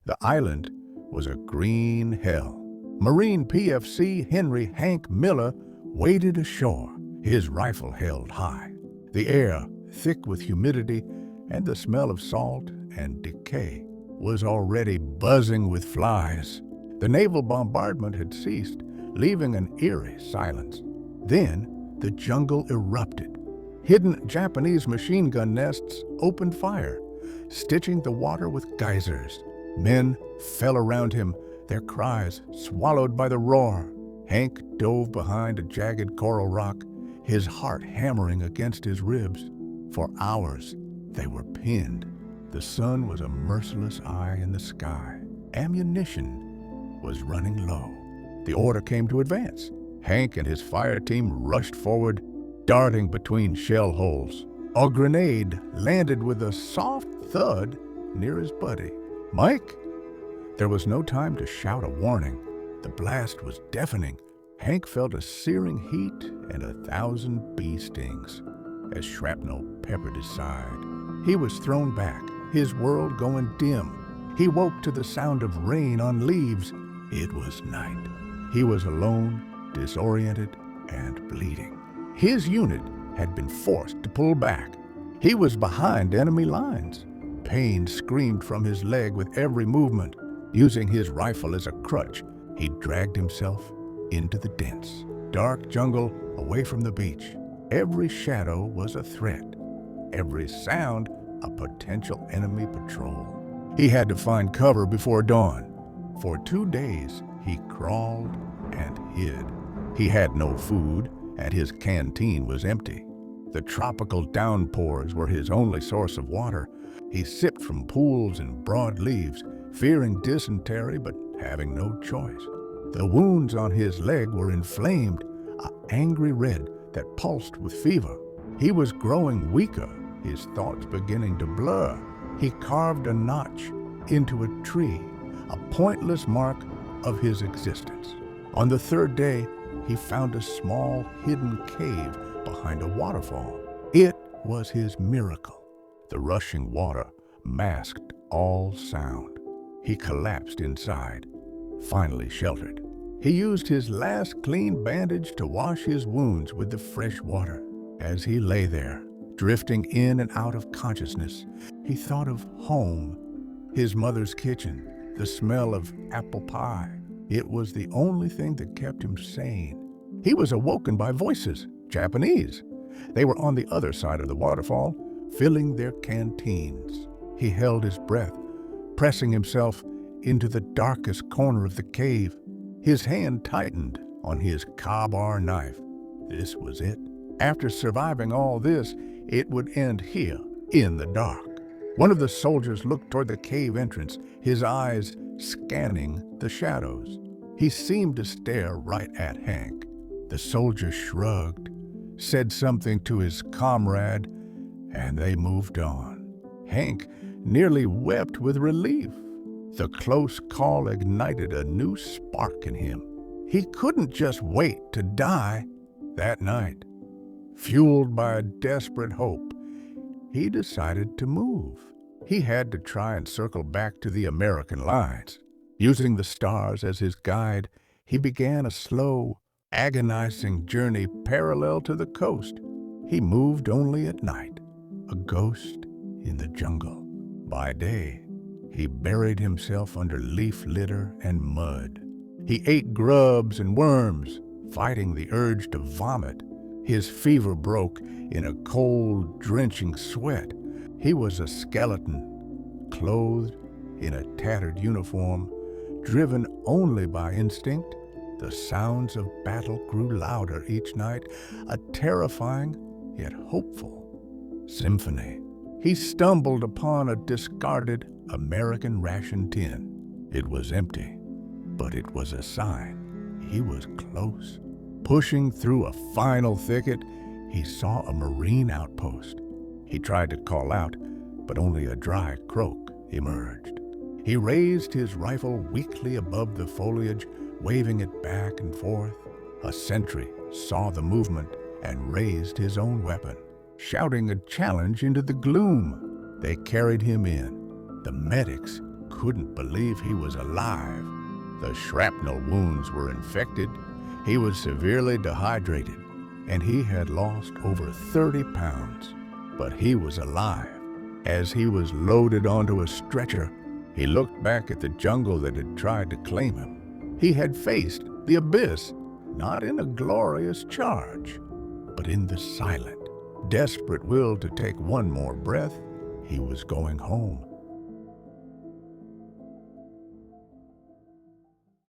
The island was a green hell. Marine PFC Hank Miller waded ashore, his rifle held high. The air, thick with humidity and the smell of salt and decay, was already buzzing with flies. The naval bombardment had ceased, leaving an eerie silence. Then the jungle erupted. Hidden Japanese machine gun nests opened fire, stitching the water with geysers. Men fell around him, their cries swallowed by the roar. Hank dove behind a jagged coral rock, his heart hammering against his ribs. For hours, they were pinned. The sun was a merciless eye in the sky. Ammunition was running low. The order came to advance. Hank and his fire team rushed forward, darting between shell holes. A grenade landed with a soft thud near his buddy. "Mike!" There was no time to shout a warning. The blast was deafening. Hank felt a searing heat and 1,000 bee stings as shrapnel peppered his side. He was thrown back, his world going dim. He woke to the sound of rain on leaves. It was night. He was alone, disoriented, and bleeding. His unit had been forced to pull back. He was behind enemy lines. Pain screamed from his leg with every movement. Using his rifle as a crutch, he dragged himself into the dense, dark jungle away from the beach. Every shadow was a threat. Every sound a potential enemy patrol. He had to find cover before dawn. For 2 days, he crawled and hid. He had no food, and his canteen was empty. The tropical downpours were his only source of water. He sipped from pools and broad leaves, fearing dysentery but having no choice. The wounds on his leg were inflamed, an angry red that pulsed with fever. He was growing weaker, his thoughts beginning to blur. He carved a notch into a tree, a pointless mark of his existence. On the 3rd day, he found a small hidden cave behind a waterfall. It was his miracle. The rushing water masked all sound. He collapsed inside, finally sheltered. He used his last clean bandage to wash his wounds with the fresh water. As he lay there, drifting in and out of consciousness, he thought of home, his mother's kitchen, the smell of apple pie. It was the only thing that kept him sane. He was awoken by voices, Japanese. They were on the other side of the waterfall, filling their canteens. He held his breath, pressing himself into the darkest corner of the cave. His hand tightened on his ka-bar knife. This was it. After surviving all this, it would end here, in the dark. One of the soldiers looked toward the cave entrance, his eyes scanning the shadows. He seemed to stare right at Hank. The soldier shrugged, said something to his comrade, and they moved on. Hank nearly wept with relief. The close call ignited a new spark in him. He couldn't just wait to die that night. Fueled by a desperate hope, he decided to move. He had to try and circle back to the American lines. Using the stars as his guide, he began a slow, agonizing journey parallel to the coast. He moved only at night, a ghost in the jungle. By day, he buried himself under leaf litter and mud. He ate grubs and worms, fighting the urge to vomit. His fever broke in a cold, drenching sweat. He was a skeleton, clothed in a tattered uniform, driven only by instinct. The sounds of battle grew louder each night, a terrifying yet hopeful symphony. He stumbled upon a discarded American ration tin. It was empty, but it was a sign he was close. Pushing through a final thicket, he saw a Marine outpost. He tried to call out, but only a dry croak emerged. He raised his rifle weakly above the foliage, waving it back and forth. A sentry saw the movement and raised his own weapon, shouting a challenge into the gloom. They carried him in. The medics couldn't believe he was alive. The shrapnel wounds were infected, he was severely dehydrated, and he had lost over 30 pounds. But he was alive. As he was loaded onto a stretcher, he looked back at the jungle that had tried to claim him. He had faced the abyss, not in a glorious charge, but in the silent, desperate will to take one more breath. He was going home.